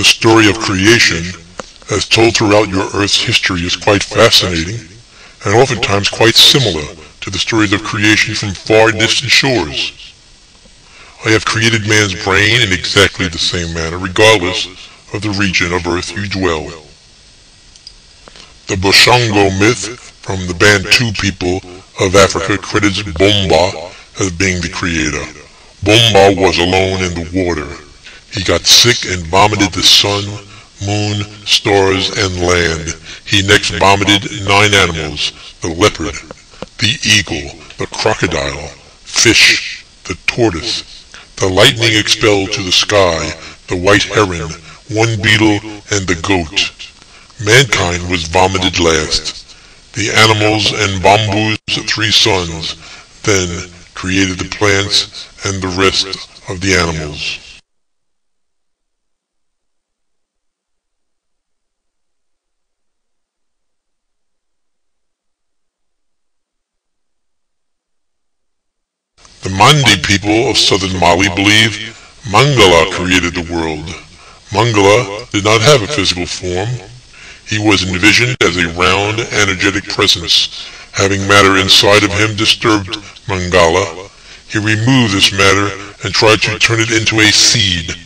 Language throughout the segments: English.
The story of creation, as told throughout your Earth's history, is quite fascinating, and oftentimes quite similar to the stories of creation from far distant shores. I have created man's brain in exactly the same manner, regardless of the region of Earth you dwell. The Boshango myth from the Bantu people of Africa credits Bomba as being the creator. Bomba was alone in the water. He got sick and vomited the sun, moon, stars, and land. He next vomited 9 animals: the leopard, the eagle, the crocodile, fish, the tortoise, the lightning expelled to the sky, the white heron, 1 beetle, and the goat. Mankind was vomited last. The animals and Bambu's 3 sons then created the plants and the rest of the animals. The Mandi people of southern Mali believe Mangala created the world. Mangala did not have a physical form. He was envisioned as a round, energetic presence. Having matter inside of him disturbed Mangala. He removed this matter and tried to turn it into a seed.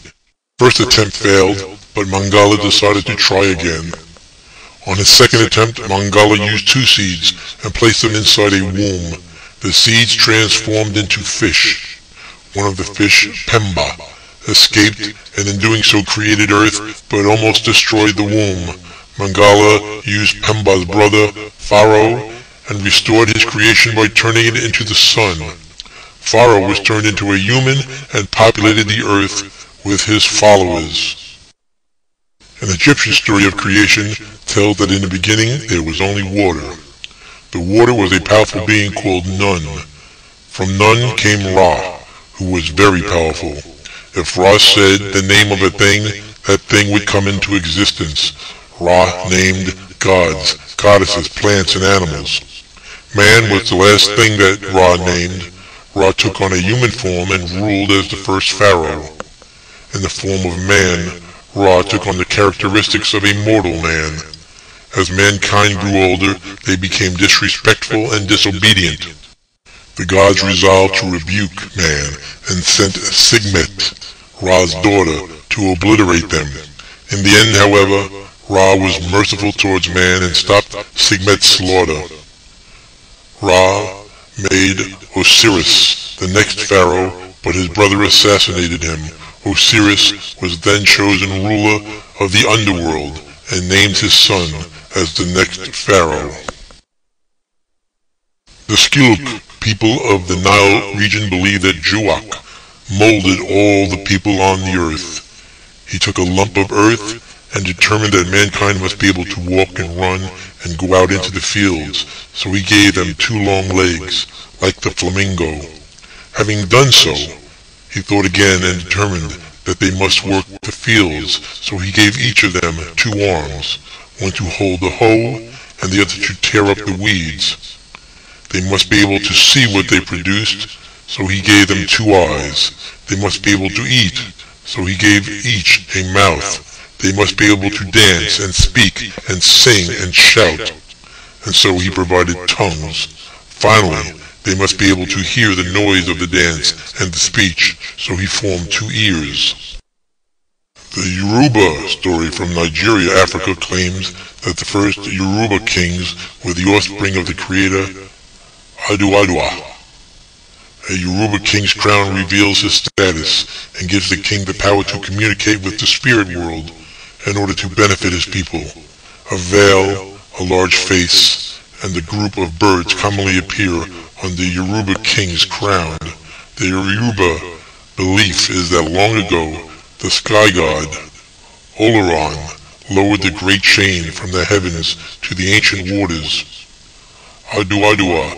First attempt failed, but Mangala decided to try again. On his second attempt, Mangala used 2 seeds and placed them inside a womb. The seeds transformed into fish. One of the fish, Pemba, escaped and in doing so created Earth, but almost destroyed the womb. Mangala used Pemba's brother, Pharaoh, and restored his creation by turning it into the sun. Pharaoh was turned into a human and populated the earth with his followers. An Egyptian story of creation tells that in the beginning there was only water. The water was a powerful being called Nun. From Nun came Ra, who was very powerful. If Ra said the name of a thing, that thing would come into existence. Ra named gods, goddesses, plants, and animals. Man was the last thing that Ra named. Ra took on a human form and ruled as the first pharaoh. In the form of man, Ra took on the characteristics of a mortal man. As mankind grew older, they became disrespectful and disobedient. The gods resolved to rebuke man and sent Sigmet, Ra's daughter, to obliterate them. In the end, however, Ra was merciful towards man and stopped Sigmet's slaughter. Ra made Osiris the next pharaoh, but his brother assassinated him. Osiris was then chosen ruler of the underworld and named his son as the next pharaoh. The Skiluk people of the Nile region believe that Juak molded all the people on the earth. He took a lump of earth and determined that mankind must be able to walk and run and go out into the fields, so he gave them 2 long legs, like the flamingo. Having done so, he thought again and determined that they must work the fields, so he gave each of them 2 arms, one to hold the hoe and the other to tear up the weeds. They must be able to see what they produced, so he gave them 2 eyes. They must be able to eat, so he gave each a mouth. They must be able to dance and speak and sing and shout, and so he provided tongues. Finally, they must be able to hear the noise of the dance and the speech, so he formed 2 ears. The Yoruba story from Nigeria, Africa, claims that the first Yoruba kings were the offspring of the creator Aduadua. A Yoruba king's crown reveals his status and gives the king the power to communicate with the spirit world in order to benefit his people. A veil, a large face, and a group of birds commonly appear on the Yoruba king's crown. The Yoruba belief is that long ago, the sky god, Olaran, lowered the great chain from the heavens to the ancient waters. Aduadua,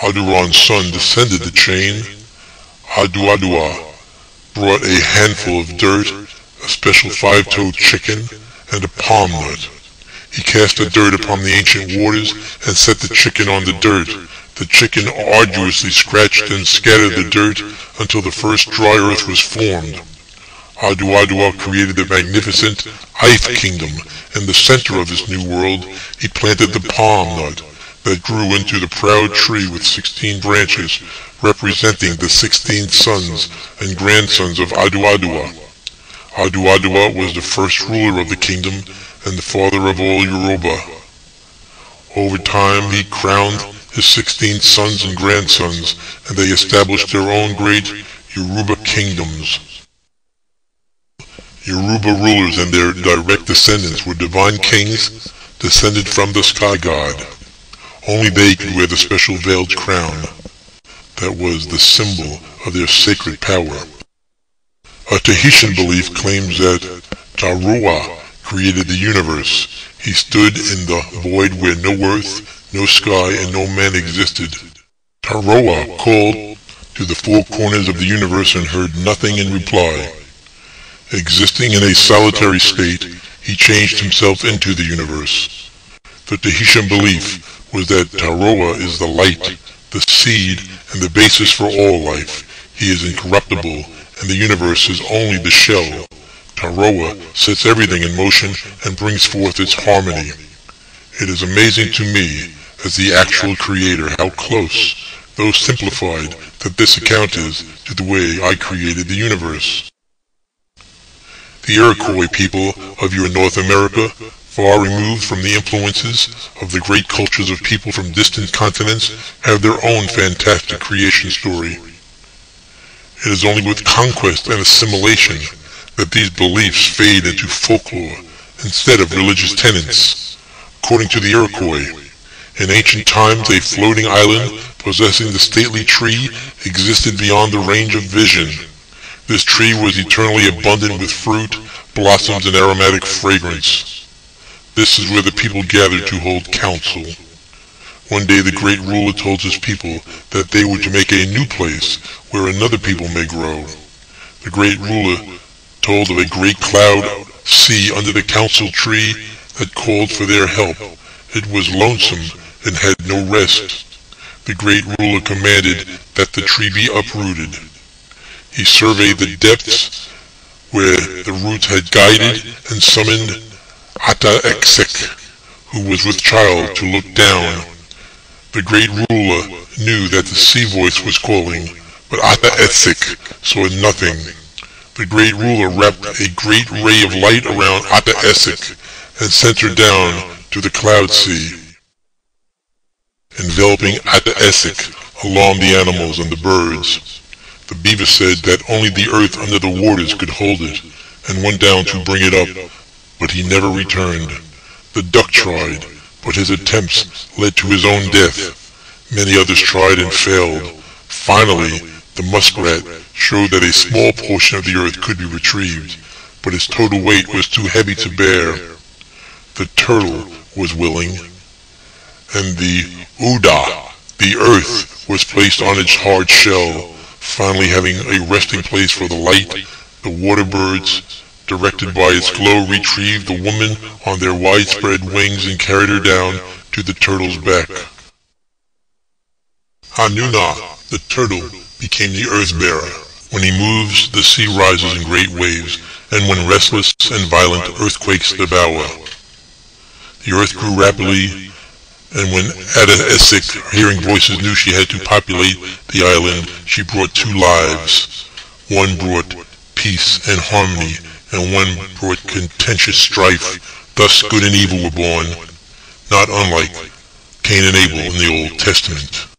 Aduran's son, descended the chain. Aduadua brought a handful of dirt, a special 5-toed chicken, and a palm nut. He cast the dirt upon the ancient waters and set the chicken on the dirt. The chicken arduously scratched and scattered the dirt until the first dry earth was formed. Aduadua created the magnificent Ife Kingdom. In the center of this new world, he planted the palm nut that grew into the proud tree with 16 branches, representing the 16 sons and grandsons of Aduadua. Aduadua was the first ruler of the kingdom and the father of all Yoruba. Over time, he crowned his 16 sons and grandsons, and they established their own great Yoruba kingdoms. Yoruba rulers and their direct descendants were divine kings descended from the sky god. Only they could wear the special veiled crown that was the symbol of their sacred power. A Tahitian belief claims that Taroa created the universe. He stood in the void where no earth, no sky, and no man existed. Taroa called to the four corners of the universe and heard nothing in reply. Existing in a solitary state, he changed himself into the universe. The Tahitian belief was that Taroa is the light, the seed, and the basis for all life. He is incorruptible, and the universe is only the shell. Taroa sets everything in motion and brings forth its harmony. It is amazing to me, as the actual creator, how close, though simplified, that this account is to the way I created the universe. The Iroquois people of your North America, far removed from the influences of the great cultures of people from distant continents, have their own fantastic creation story. It is only with conquest and assimilation that these beliefs fade into folklore instead of religious tenets. According to the Iroquois, in ancient times a floating island possessing the stately tree existed beyond the range of vision. This tree was eternally abundant with fruit, blossoms, and aromatic fragrance. This is where the people gathered to hold council. One day the great ruler told his people that they were to make a new place where another people may grow. The great ruler told of a great cloud sea under the council tree that called for their help. It was lonesome and had no rest. The great ruler commanded that the tree be uprooted. He surveyed the depths where the roots had guided and summoned Ata-Exek, who was with child, to look down. The great ruler knew that the sea voice was calling, but Ata-Exek saw nothing. The great ruler wrapped a great ray of light around Ata-Exek and sent her down to the cloud sea. Enveloping Ata-Exek alarmed the animals and the birds. The beaver said that only the earth under the waters could hold it, and went down to bring it up, but he never returned. The duck tried, but his attempts led to his own death. Many others tried and failed. Finally, the muskrat showed that a small portion of the earth could be retrieved, but its total weight was too heavy to bear. The turtle was willing, and the Uda, the earth, was placed on its hard shell. Finally, having a resting place for the light, the water birds, directed by its glow, retrieved the woman on their widespread wings and carried her down to the turtle's back. Hanuna, the turtle, became the earth-bearer. When he moves, the sea rises in great waves, and when restless and violent, earthquakes devour. The earth grew rapidly, and when Ata-Exek, hearing voices, knew she had to populate the island, she brought two lives. One brought peace and harmony, and one brought contentious strife. Thus good and evil were born, not unlike Cain and Abel in the Old Testament.